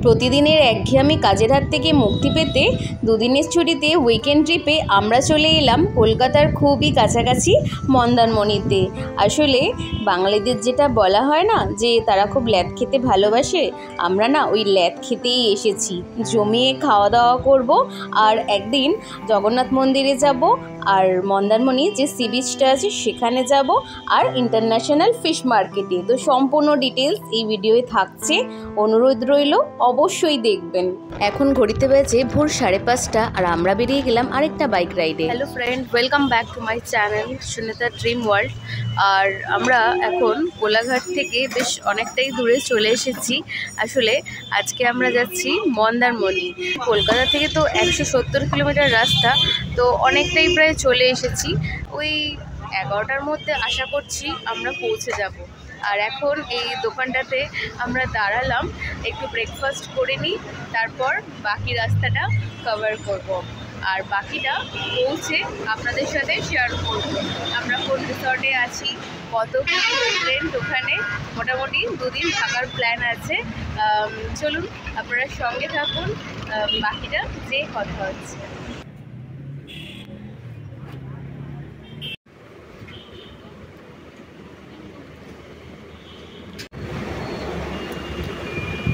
প্রতিদিনের একঘেয়েমি কাজের হাত থেকে মুক্তি পেতে দুদিনের ছুটিতে উইকেন্ড ট্রিপে আমরা চলে এলাম কলকাতার খুবই কাছাকাছি মন্দারমণিতে। আসলে বাঙালিদের যেটা বলা হয় না যে তারা খুব ল্যাদ খেতে ভালোবাসে, আমরা না ওই ল্যাদ খেতেই এসেছি। জমিয়ে খাওয়া দাওয়া করব, আর একদিন জগন্নাথ মন্দিরে যাব, আর মন্দারমণি যে সি বিচটা আছে সেখানে যাব, আর ইন্টারন্যাশনাল ফিশ মার্কেটে। তো সম্পূর্ণ ডিটেলস এই ভিডিওয়ে থাকছে, অনুরোধ রইল অবশ্যই দেখবেন। এখন ঘড়িতে বাজে ভোর 5:30 আর আমরা বেরিয়ে গেলাম আরেকটা বাইক রাইডে। Hello friend, welcome back to my channel Sunita dream world. আর আমরা এখন কোলাঘাট থেকে বেশ অনেকটাই দূরে চলে এসেছি। আসলে আজকে আমরা যাচ্ছি মন্দারমণি। কলকাতা থেকে তো 170 কিলোমিটার রাস্তা, তো অনেকটাই প্রায় চলে এসেছি। ওই 11টার মধ্যে আশা করছি আমরা পৌঁছে যাব। আর এখন এই দোকানটাতে আমরা দাঁড়ালাম, একটু ব্রেকফাস্ট করে নিই, তারপর বাকি রাস্তাটা কভার করব। আর বাকিটা পৌঁছে আপনাদের সাথে শেয়ার করব। আমরা কোন রিসর্টে আছি, কত রেন্ট, ওখানে মোটামুটি 2 দিন থাকার প্ল্যান আছে। চলুন আপনারা সঙ্গে থাকুন, বাকিটা যে কথা হচ্ছে।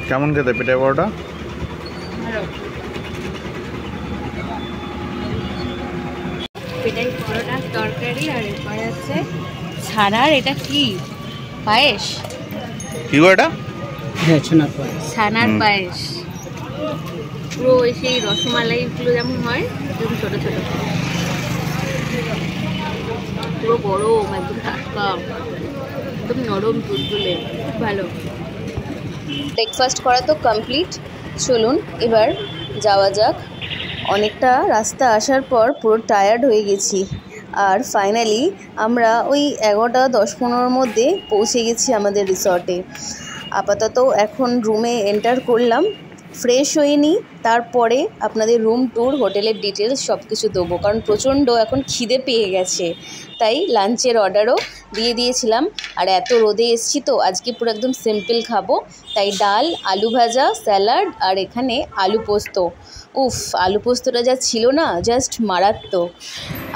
কেমন খেতে পিঠে বড়টা? পিঠাই পরোটা, তরকারি, আর এরপরে আছে ছানার, এটা কি পায়েস? কি গো এটা? হ্যাঁ, ছানার পায়েস। ছানার পায়েস, পুরো সেই রসমালাইগুলো যেমন হয় একদম ছোটো ছোটো, পুরো গরম, একদম টাটকা, একদম নরম তুলতুলে, খুব ভালো। ব্রেকফাস্ট করা তো কমপ্লিট, চলুন এবার যাওয়া যাক। অনেকটা রাস্তা আসার পর পুরো টায়ার্ড হয়ে গেছি, আর ফাইনালি আমরা ওই 11:10-15 মধ্যে পৌঁছে গেছি আমাদের রিসর্টে। আপাতত এখন রুমে এন্টার করলাম, ফ্রেশ হয়ে নিই, তারপরে আপনাদের রুম ট্যুর, হোটেলের ডিটেলস সব কিছু দেবো, কারণ প্রচণ্ড এখন খিদে পেয়ে গেছে, তাই লাঞ্চের অর্ডারও দিয়ে দিয়েছিলাম। আর এত রোদে এসছি তো আজকে পুরো একদম সিম্পল খাবো, তাই ডাল, আলু ভাজা, স্যালাড, আর এখানে আলু পোস্ত। উফ, আলু পোস্তটা যা ছিল না, জাস্ট মারাত্মক।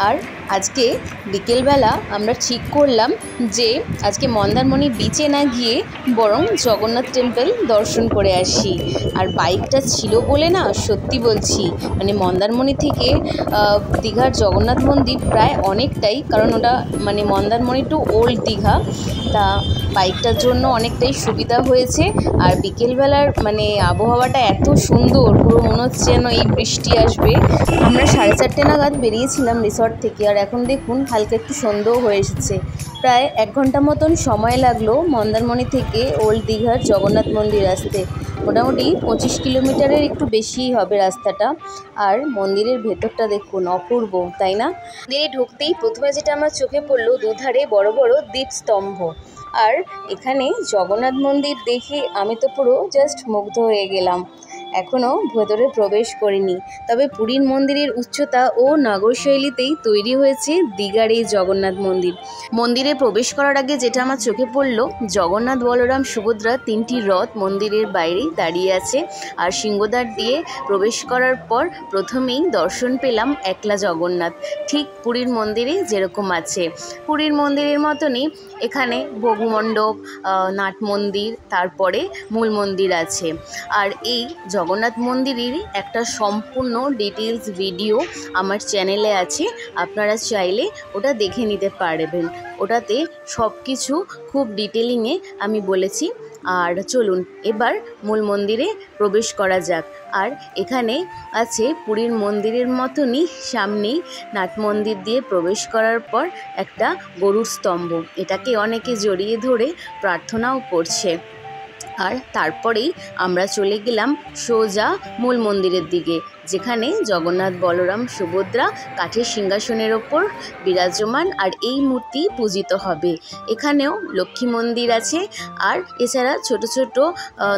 আর আজকে বিকেলবেলা আমরা ঠিক করলাম যে আজকে মন্দারমণি বিচে না গিয়ে বরং জগন্নাথ টেম্পল দর্শন করে আসি। আর বাইকটা ছিল বলে না, সত্যি বলছি, মানে মন্দারমণি থেকে দীঘার জগন্নাথ মন্দির প্রায় অনেকটাই, কারণ ওটা মানে মন্দারমণি টু ওল্ড দীঘা, তা বাইকটার জন্য অনেকটাই সুবিধা হয়েছে। আর বিকেলবেলার মানে আবহাওয়াটা এত সুন্দর, পুরো মনে হচ্ছে যেন এই বৃষ্টি আসবে। আমরা 4:30 নাগাদ বেরিয়েছিলাম রিসর্ট থেকে, আর এখন দেখুন হালকা একটু সন্ধ্যাও হয়ে এসেছে। প্রায় 1 ঘন্টা মতন সময় লাগলো মন্দারমণি থেকে ওল্ড দীঘার জগন্নাথ মন্দির আসতে। মোটামুটি 25 কিলোমিটারের একটু বেশিই হবে রাস্তাটা। আর মন্দিরের ভেতরটা দেখুন, অপূর্ব, তাই না? মন্দিরে ঢুকতেই প্রথমে যেটা আমার চোখে পড়লো, দুধারে বড় বড় দীপস্তম্ভ। আর এখানে জগন্নাথ মন্দির দেখে আমি তো পুরো জাস্ট মুগ্ধ হয়ে গেলাম। এখনও ভেতরে প্রবেশ করিনি, তবে পুরীর মন্দিরের উচ্চতা ও নগরশৈলীতেই তৈরি হয়েছে দীঘার এই জগন্নাথ মন্দির। মন্দিরে প্রবেশ করার আগে যেটা আমার চোখে পড়ল, জগন্নাথ, বলরাম, সুভদ্রা 3টি রথ মন্দিরের বাইরেই দাঁড়িয়ে আছে। আর সিংহদ্বার দিয়ে প্রবেশ করার পর প্রথমেই দর্শন পেলাম একলা জগন্নাথ, ঠিক পুরীর মন্দিরে যেরকম আছে। পুরীর মন্দিরের মতনই এখানে ভোগমণ্ডপ, নাট মন্দির, তারপরে মূল মন্দির আছে। আর এই জগন্নাথ মন্দিরের একটা সম্পূর্ণ ডিটেলস ভিডিও আমার চ্যানেলে আছে, আপনারা চাইলে ওটা দেখে নিতে পারবেন। ওটাতে সব কিছু খুব ডিটেলিংয়ে আমি বলেছি। আর চলুন এবার মূল মন্দিরে প্রবেশ করা যাক। আর এখানে আছে পুরীর মন্দিরের মতনই সামনেই নাট মন্দির দিয়ে প্রবেশ করার পর একটা গরুর স্তম্ভ, এটাকে অনেকে জড়িয়ে ধরে প্রার্থনাও করছে। আর তারপরেই আমরা চলে গেলাম সোজা মূল মন্দিরের দিকে, যেখানে জগন্নাথ, বলরাম, সুভদ্রা কাঠের সিংহাসনের ওপর বিরাজমান আর এই মূর্তি পূজিত হবে। এখানেও লক্ষ্মী মন্দির আছে, আর এছাড়া ছোট ছোট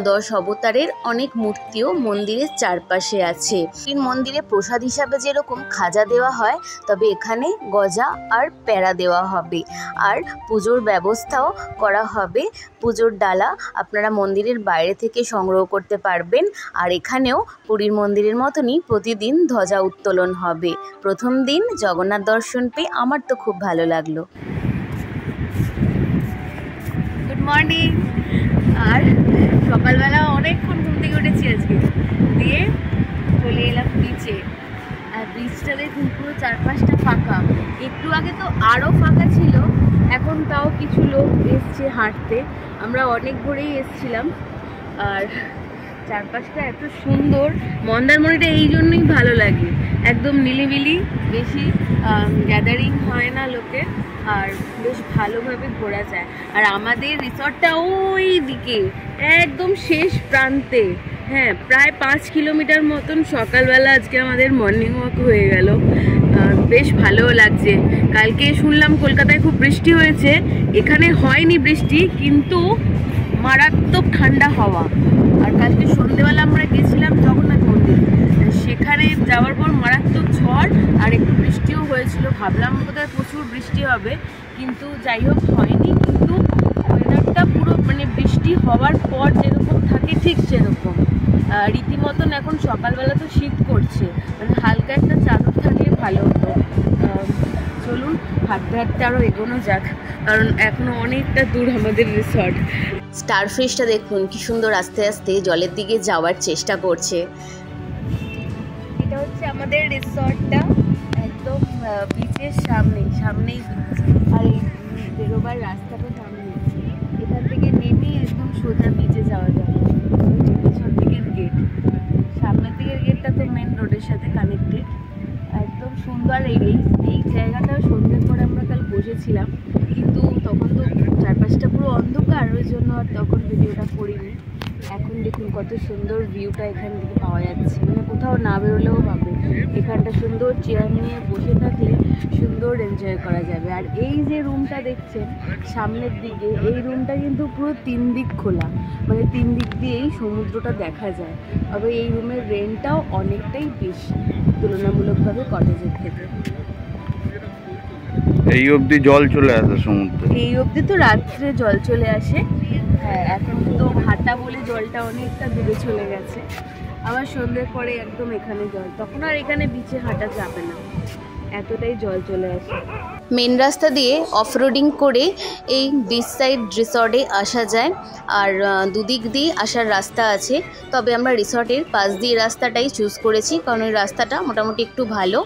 10 অবতারের অনেক মূর্তিও মন্দিরের চারপাশে আছে। এই মন্দিরে প্রসাদ হিসাবে যেরকম খাজা দেওয়া হয়, তবে এখানে গজা আর প্যাড়া দেওয়া হবে। আর পুজোর ব্যবস্থাও করা হবে। পুজোর ডালা আপনারা মন্দিরের বাইরে থেকে সংগ্রহ করতে পারবেন। আর এখানেও পুরীর মন্দিরের মতনই প্রতিদিন ধ্বজা উত্তোলন হবে। প্রথম দিন জগন্নাথ দর্শন পেয়ে আমার তো খুব ভালো লাগলো। Good morning. আর সকালবেলা অনেকক্ষণ ঘুম থেকে উঠেছি আজকে, দিয়ে চলে এলাম বিচে। আর বিচটা দেখুন পুরো চারপাশটা ফাঁকা। একটু আগে তো আরও ফাঁকা ছিল, এখন তাও কিছু লোক এসছে হাঁটতে। আমরা অনেক ভোরেই এসছিলাম। আর চারপাশটা এত সুন্দর। মন্দারমণিটা এই জন্যই ভালো লাগে, একদম নিলিবিলি, বেশি গ্যাদারিং হয় না লোকের, আর বেশ ভালোভাবে ঘোরা যায়। আর আমাদের রিসর্টটা ওই দিকে একদম শেষ প্রান্তে, হ্যাঁ, প্রায় 5 কিলোমিটার মতন সকালবেলা আজকে আমাদের মর্নিং ওয়াক হয়ে গেল। বেশ ভালোও লাগছে। কালকে শুনলাম কলকাতায় খুব বৃষ্টি হয়েছে, এখানে হয়নি বৃষ্টি, কিন্তু মারাত্মক ঠান্ডা হাওয়া। আর কালকে সন্ধ্যেবেলা আমরা গেছিলাম জগন্নাথ মন্দির, সেখানে যাওয়ার পর মারাত্মক ঝড় আর একটু বৃষ্টিও হয়েছিল। ভাবলাম বোধহয় প্রচুর বৃষ্টি হবে, কিন্তু যাই হোক হয়নি। কিন্তু ওয়েদারটা পুরো মানে বৃষ্টি হওয়ার পর যেরকম থাকে ঠিক সেরকম। রীতিমতন এখন সকালবেলা তো শীত করছে, মানে হালকা একটা চাদর থাকলে ভালো হতো। চলুন হাঁটতে হাঁটতে আরও এগোনো যাক, কারণ এখনো অনেকটা দূর আমাদের রিসর্ট। স্টারফিশটা দেখুন কি সুন্দর আস্তে আস্তে জলের দিকে যাওয়ার চেষ্টা করছে। এটা হচ্ছে আমাদের রিসর্টটা, একদম বিচের সামনেই বিচ। আর এই বেরোবার রাস্তাটা সামনে, এখান থেকে নেমে একদম সোজা বিচে যাওয়া যায়। পিছন দিকের গেট, সামনের দিকের গেটটা তো মেন রোডের সাথে কানেক্টেড। একদম সুন্দর। এই জায়গাটা সন্ধ্যের পরে আমরা কাল বসেছিলাম, কিন্তু তখন তো চারপাশটা পুরো অন্ধকার, ওই জন্য আর তখন ভিডিওটা করিনি। এখন দেখুন কত সুন্দর ভিউটা এখান থেকে পাওয়া যাচ্ছে, মানে কোথাও না বেরোলেও পাবে। এখানটা সুন্দর চেয়ার নিয়ে বসে থাকলে সুন্দর এনজয় করা যাবে। আর এই যে রুমটা দেখছেন সামনের দিকে, এই রুমটা কিন্তু পুরো 3 দিক খোলা, মানে 3 দিক দিয়েই সমুদ্রটা দেখা যায়। তবে এই রুমের রেন্টটাও অনেকটাই বেশি তুলনামূলকভাবে কটেজের থেকে। এই অবধি জল চলে আসে সমুদ্রে, এই অবধি তো রাত্রে জল চলে আসে। হ্যাঁ, এখন তো ভাটা বলে জলটা অনেকটা দূরে চলে গেছে। আবার সন্ধ্যের পরে একদম এখানে জল, তখন আর এখানে বিচে হাঁটা যাবে না, এতটাই জল চলে আসে। মেন রাস্তা দিয়ে অফরোডিং করে এই বিচ সাইড রিসর্টে আসা যায়। আর দুদিক দিয়ে আসার রাস্তা আছে, তবে আমরা রিসর্টের পাশ দিয়ে রাস্তাটাই চুজ করেছি, কারণ ওই রাস্তাটা মোটামুটি একটু ভালো।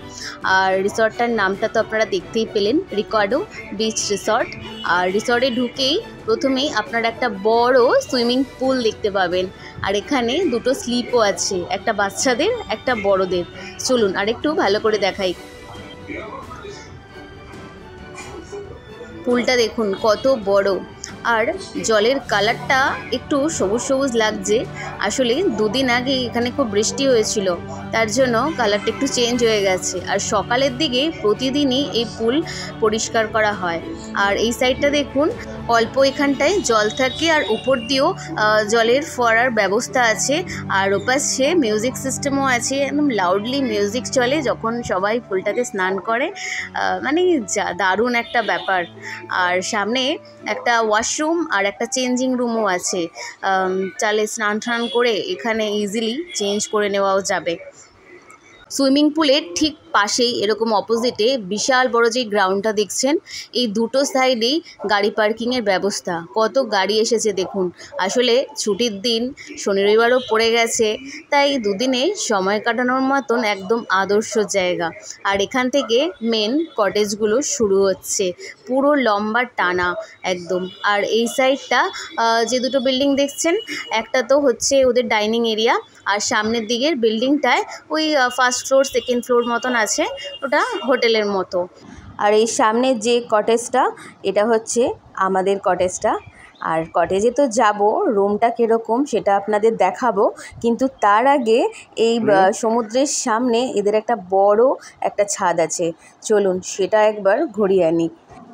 আর রিসর্টটার নামটা তো আপনারা দেখতেই পেলেন, রিকার্ডো বিচ রিসর্ট। আর রিসর্টে ঢুকেই প্রথমেই আপনারা একটা বড় সুইমিং পুল দেখতে পাবেন। আর এখানে 2টো স্লিপও আছে, একটা বাচ্চাদের একটা বড়দের। চলুন আরেকটু ভালো করে দেখাই। পুলটা দেখুন কত বড়, আর জলের কালারটা একটু সবুজ সবুজ লাগছে। আসলে 2 দিন আগে এখানে খুব বৃষ্টি হয়েছিল, তার জন্য কালারটা একটু চেঞ্জ হয়ে গেছে। আর সকালের দিকে প্রতিদিনই এই পুল পরিষ্কার করা হয়। আর এই সাইডটা দেখুন অল্প এখানটায় জল থাকে, আর উপর দিয়েও জলের ফোয়ারার ব্যবস্থা আছে। আর ওপাশে মিউজিক সিস্টেমও আছে, একদম লাউডলি মিউজিক চলে যখন সবাই পুলটাতে স্নান করে, মানে দারুণ একটা ব্যাপার। আর সামনে একটা ওয়াশরুম আর একটা চেঞ্জিং রুমও আছে, চাইলে স্নান টান করে এখানে ইজিলি চেঞ্জ করে নেওয়াও যাবে। সুইমিং পুলের ঠিক পাশেই এরকম অপোজিটে বিশাল বড় যে গ্রাউন্ডটা দেখছেন, এই 2টো সাইডেই গাড়ি পার্কিংয়ের ব্যবস্থা। কত গাড়ি এসেছে দেখুন। আসলে ছুটির দিন, শনি রবিবারও পড়ে গেছে, তাই 2 দিনে সময় কাটানোর মতন একদম আদর্শ জায়গা। আর এখান থেকে মেন কটেজগুলো শুরু হচ্ছে, পুরো লম্বা টানা একদম। আর এই সাইডটা যে 2টো বিল্ডিং দেখছেন, একটা তো হচ্ছে ওদের ডাইনিং এরিয়া, আর সামনের দিকের বিল্ডিংটায় ওই ফার্স্ট ফ্লোর সেকেন্ড ফ্লোর মতন আছে, ওটা হোটেলের মতো। আর এই সামনের যে কটেজটা, এটা হচ্ছে আমাদের কটেজটা। আর কটেজে তো যাব, রুমটা কীরকম সেটা আপনাদের দেখাবো, কিন্তু তার আগে এই সমুদ্রের সামনে এদের একটা বড় একটা ছাদ আছে, চলুন সেটা একবার ঘুরিয়ে আনি।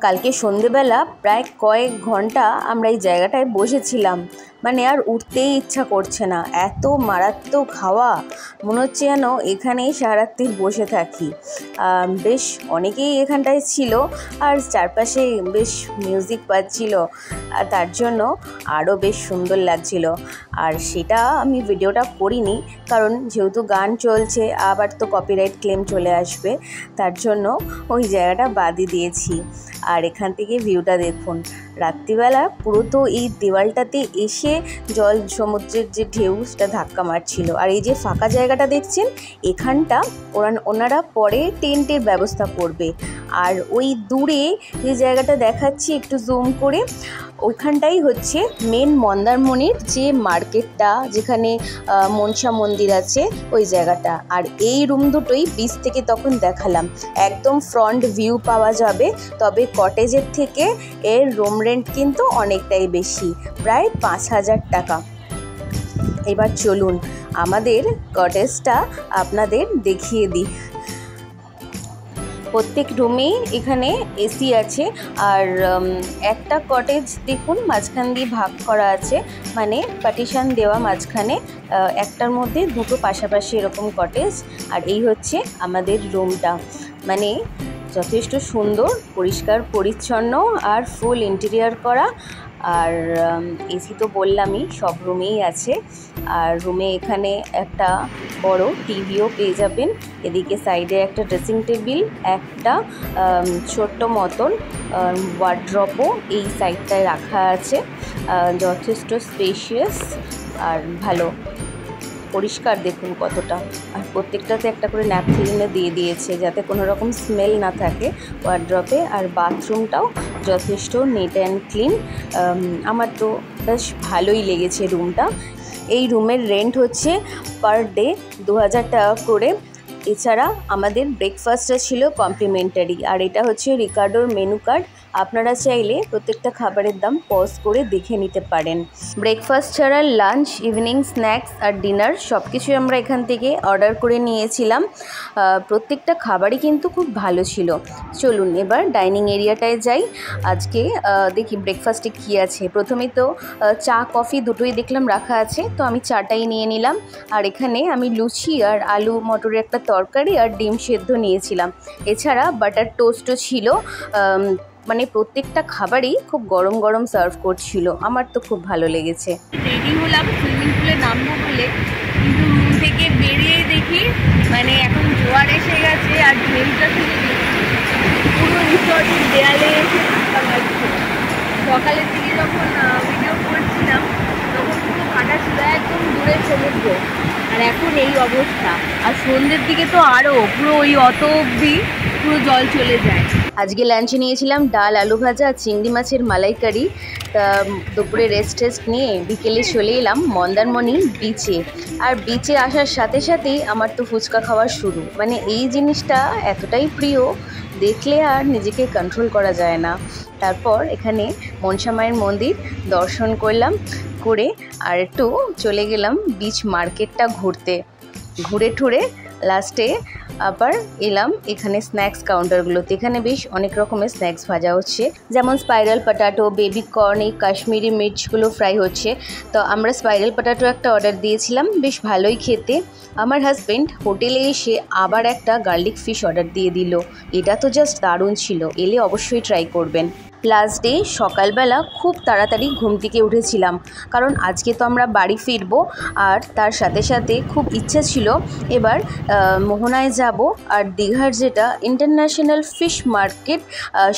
কালকে সন্ধেবেলা প্রায় কয়েক ঘন্টা আমরা এই জায়গাটায় বসেছিলাম, মানে আর উঠতেই ইচ্ছা করছে না, এত মারাত্মক হাওয়া, মনে হচ্ছে যেন এখানেই সারারাত্রি বসে থাকি। বেশ অনেকেই এখানটায় ছিল আর চারপাশে বেশ মিউজিক বাজছিল, আর তার জন্য আরও বেশ সুন্দর লাগছিল। আর সেটা আমি ভিডিওটা করিনি, কারণ যেহেতু গান চলছে আবার তো কপিরাইট ক্লেম চলে আসবে, তার জন্য ওই জায়গাটা বাদই দিয়েছি। আর এখান থেকে ভিউটা দেখুন, রাত্রিবেলা পুরো তো এই দেওয়ালটাতে এসে জল, সমুদ্রের যে ঢেউ সেটা ধাক্কা মারছিল। আর এই যে ফাঁকা জায়গাটা দেখছেন, এখানটা ওনারা পরে টেন্টের ব্যবস্থা করবে। আর ওই দূরে যে জায়গাটা দেখাচ্ছি একটু জুম করে, ওইখানটাই হচ্ছে মেন মন্দারমণির যে মার্কেটটা, যেখানে মনসা মন্দির আছে ওই জায়গাটা। আর এই রুম দুটোই বিচ থেকে তখন দেখালাম, একদম ফ্রন্ট ভিউ পাওয়া যাবে। তবে কটেজের থেকে এর রুম রেন্ট কিন্তু অনেকটাই বেশি, প্রায় 5,000 টাকা। এবার চলুন আমাদের কটেজটা আপনাদের দেখিয়ে দিই। প্রত্যেক রুমেই এখানে এসি আছে। আর একটা কটেজ দেখুন মাঝখান দিয়ে ভাগ করা আছে, মানে পার্টিশন দেওয়া মাঝখানে, একটার মধ্যে দুটো পাশাপাশি এরকম কটেজ। আর এই হচ্ছে আমাদের রুমটা, মানে যথেষ্ট সুন্দর, পরিষ্কার পরিচ্ছন্ন আর ফুল ইন্টেরিয়ার করা। আর এসি তো বললামই, সব রুমেই আছে। আর রুমে এখানে একটা বড় টিভিও পেয়ে যাবেন। এদিকে সাইডে একটা ড্রেসিং টেবিল, একটা ছোট্ট মতন ওয়ার্ড্রপও এই সাইডটায় রাখা আছে। যথেষ্ট স্পেশিয়াস আর ভালো, পরিষ্কার দেখুন কতটা। আর প্রত্যেকটাতে একটা করে ন্যাপথলিনে দিয়ে দিয়েছে যাতে কোনো রকম স্মেল না থাকে ওয়ার্ড্রপে। আর বাথরুমটাও যথেষ্ট নিট অ্যান্ড ক্লিন। আমার তো বেশ ভালোই লেগেছে রুমটা। এই রুমের রেন্ট হচ্ছে পার ডে 2,000 টাকা করে। এছাড়া আমাদের ব্রেকফাস্টটা ছিল কমপ্লিমেন্টারি। আর এটা হচ্ছে রিকার্ডোর মেনু কার্ড, আপনারা চাইলে প্রত্যেকটা খাবারের দাম পজ করে দেখে নিতে পারেন। ব্রেকফাস্ট ছাড়া লাঞ্চ, ইভিনিং স্ন্যাক্স আর ডিনার সব কিছুই আমরা এখান থেকে অর্ডার করে নিয়েছিলাম। প্রত্যেকটা খাবারই কিন্তু খুব ভালো ছিল। চলুন এবার ডাইনিং এরিয়াটায় যাই। আজকে দেখি ব্রেকফাস্টে কী আছে। প্রথমেই তো চা কফি দুটোই দেখলাম রাখা আছে, তো আমি চাটাই নিয়ে নিলাম। আর এখানে আমি লুচি আর আলু মটরের একটা তরকারি আর ডিম সেদ্ধ নিয়েছিলাম। এছাড়া বাটার টোস্টও ছিল। মানে প্রত্যেকটা খাবারই খুব গরম গরম সার্ভ করছিল, আমার তো খুব ভালো লেগেছে। রেডি হলাম সুইমিং পুলে নামবো বলে, কিন্তু রুম থেকে বেরিয়ে দেখি মানে এখন জোয়ার এসে গেছে আর ঢেউটা থেকে পুরো রিসর্টের দেয়ালে এসে ধাক্কা মারছে। সকালের দিকে যখন ভিডিও করছিলাম তখন পুরো কাটা ছিল, একদম দূরে সমুদ্র, আর এখন এই অবস্থা। আর সন্ধ্যের দিকে তো আরও পুরো ওই অত অবধি পুরো জল চলে যায়। আজকে লাঞ্চে নিয়েছিলাম ডাল, আলু ভাজা, চিংড়ি মাছের মালাইকারি। তা দুপুরে রেস্ট নিয়ে বিকেলে চলে এলাম মন্দারমণি বিচে। আর বিচে আসার সাথে সাথেই আমার তো ফুচকা খাওয়া শুরু। মানে এই জিনিসটা এতটাই প্রিয়, দেখলে আর নিজেকে কন্ট্রোল করা যায় না। তারপর এখানে মনসা মায়ের মন্দির দর্শন করলাম, করে আর একটু চলে গেলাম বিচ মার্কেটটা ঘুরতে। ঘুরে ঠুরে লাস্টে আবার এলাম এখানে স্ন্যাক্স কাউন্টারগুলোতে। এখানে বেশ অনেক রকমের স্ন্যাক্স ভাজা হচ্ছে, যেমন স্পাইরাল পটাটো, বেবি কর্ন, এই কাশ্মীরি মির্চগুলো ফ্রাই হচ্ছে। তো আমরা স্পাইরাল পটাটো একটা অর্ডার দিয়েছিলাম, বেশ ভালোই খেতে। আমার হাজব্যান্ড হোটেলে এসে আবার একটা গার্লিক ফিশ অর্ডার দিয়ে দিল, এটা তো জাস্ট দারুণ ছিল, এলে অবশ্যই ট্রাই করবেন। লাস্ট ডে সকালবেলা খুব তাড়াতাড়ি ঘুম থেকে উঠেছিলাম, কারণ আজকে তো আমরা বাড়ি ফিরবো। আর তার সাথে সাথে খুব ইচ্ছে ছিল এবার মোহনায় যাব, আর দীঘার যেটা ইন্টারন্যাশনাল ফিশ মার্কেট,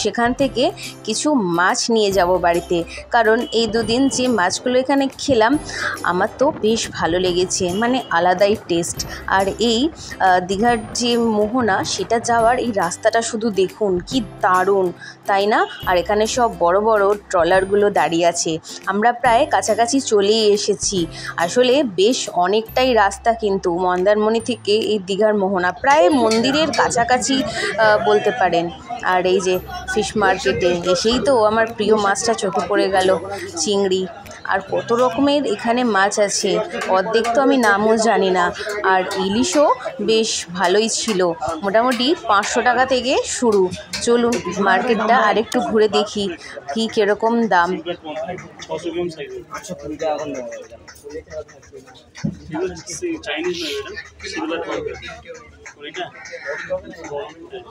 সেখান থেকে কিছু মাছ নিয়ে যাব বাড়িতে। কারণ এই দুদিন যে মাছগুলো এখানে খেলাম আমার তো বেশ ভালো লেগেছে, মানে আলাদাই টেস্ট। আর এই দীঘার যে মোহনা সেটা যাওয়ার এই রাস্তাটা শুধু দেখুন কি দারুণ, তাই না? আর এখানে সব বড় বড় ট্রলারগুলো দাঁড়িয়ে আছে। আমরা প্রায় কাছাকাছি চলেই এসেছি। আসলে বেশ অনেকটাই রাস্তা কিন্তু মন্দারমণি থেকে এই দীঘার মোহনা, প্রায় মন্দিরের কাছাকাছি বলতে পারেন। আর এই যে ফিশ মার্কেটে এসেই তো আমার প্রিয় মাছটা চোখে পড়ে গেল, চিংড়ি। আর কত রকমের এখানে মাছ আছে, অর্ধেক তো আমি নামও জানি না। আর ইলিশও বেশ ভালোই ছিল, মোটামুটি 500 টাকা থেকে শুরু। চলুন মার্কেটটা আরেকটু ঘুরে দেখি কি কীরকম দাম।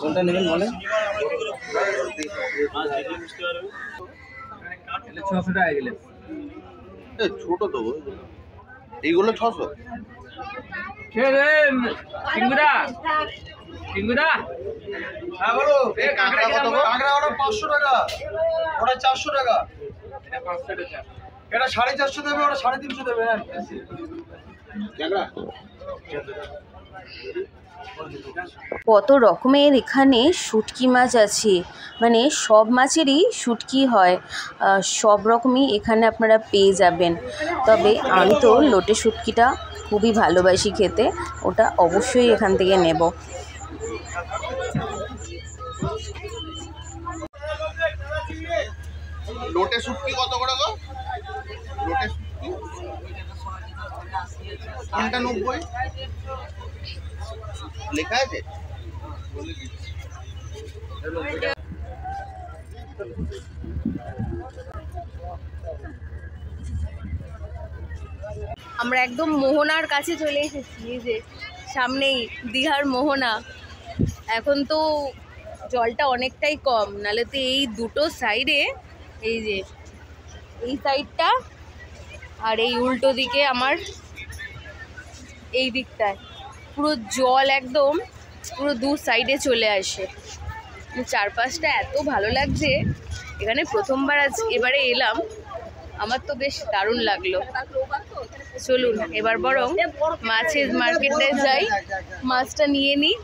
কোনটা নেবেন বলেন? 600 টাকা গেলে ছোট দেবো, এইগুলো 600। হ্যাঁ বলো। কাঁকড়া কত? কাঁকড়া ওটা 500 টাকা, ওটা 400 টাকা, এটা 450 দেবে, ওটা 350 দেবে। কত রকমের এখানে শুটকি মাছ আছে, মানে সব মাছেরই শুটকি হয়, সব রকমই এখানে আপনারা পেয়ে যাবেন। তবে আমি তো লোটে শুটকিটা খুবই ভালোবাসি খেতে, ওটা অবশ্যই এখান থেকে নেব। লোটে শুটকি কত করে গো? লোটে শুটকি কোনটা 90 লেখা আছে? আমরা একদম মোহনার কাছে চলে এসেছি, এই যে সামনেই দীঘার মোহনা। এখন তো জলটা অনেকটাই কম, নাহলে তো এই দুটো সাইডে, এই যে এই সাইডটা আর এই উল্টো দিকে আমার এই দিকটায় পুরো জল একদম পুরো দু সাইডে চলে আসে। চারপাশটা এত ভালো লাগছে, এখানে প্রথমবার এবারে এলাম, আমার তো বেশ দারুণ লাগলো। চলুন এবার বরং মাছের মার্কেটে যাই, মাছটা নিয়ে নিই।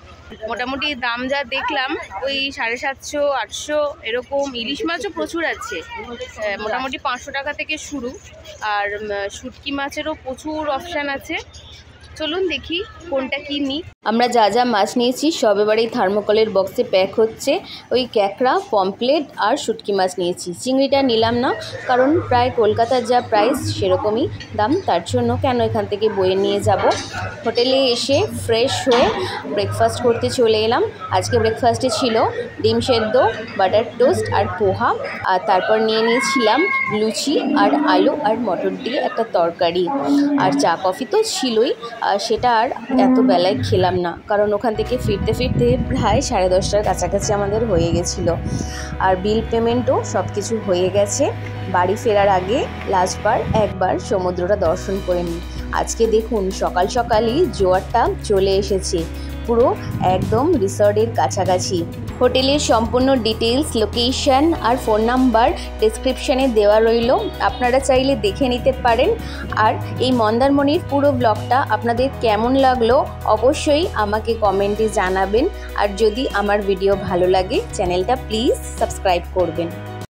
মোটামুটি দাম যা দেখলাম ওই 750 800 এরকম। ইলিশ মাছও প্রচুর আছে, মোটামুটি 500 টাকা থেকে শুরু। আর শুটকি মাছেরও প্রচুর অপশান আছে। চলুন দেখি কোনটা কি নিই। আমরা যা যা মাছ নিয়েছি সব এবারেই থার্মোকলের বক্সে প্যাক হচ্ছে। ওই ক্যাকড়া, পমপ্লেট আর শুটকি মাছ নিয়েছি, চিংড়িটা নিলাম না, কারণ প্রায় কলকাতার যা প্রাইস সেরকমই দাম, তার জন্য কেন এখান থেকে বয়ে নিয়ে যাব। হোটেলে এসে ফ্রেশ হয়ে ব্রেকফাস্ট করতে চলে এলাম। আজকে ব্রেকফাস্টে ছিল ডিম সেদ্ধ, বাটার টোস্ট আর পোহা, আর তারপর নিয়ে নিয়েছিলাম লুচি আর আলু আর মটর দিয়ে একটা তরকারি। আর চা কফি তো ছিলই, সেটা আর এত বেলায় খেলাম না, কারণ ওখান থেকে ফিরতে ফিরতে প্রায় 10:30টার কাছাকাছি আমাদের হয়ে গেছিলো। আর বিল পেমেন্টও সব কিছু হয়ে গেছে। বাড়ি ফেরার আগে লাস্টবার একবার সমুদ্রটা দর্শন করে নিই। আজকে দেখুন সকাল সকালই জোয়ারটা চলে এসেছে, পুরো একদম রিসর্টের কাছাকাছি। হোটেলের সম্পূর্ণ ডিটেলস, লোকেশন আর ফোন নাম্বার ডেসক্রিপশানে দেওয়া রইল, আপনারা চাইলে দেখে নিতে পারেন। আর এই মন্দারমণির পুরো ব্লগটা আপনাদের কেমন লাগলো অবশ্যই আমাকে কমেন্টে জানাবেন। আর যদি আমার ভিডিও ভালো লাগে চ্যানেলটা প্লিজ সাবস্ক্রাইব করবেন।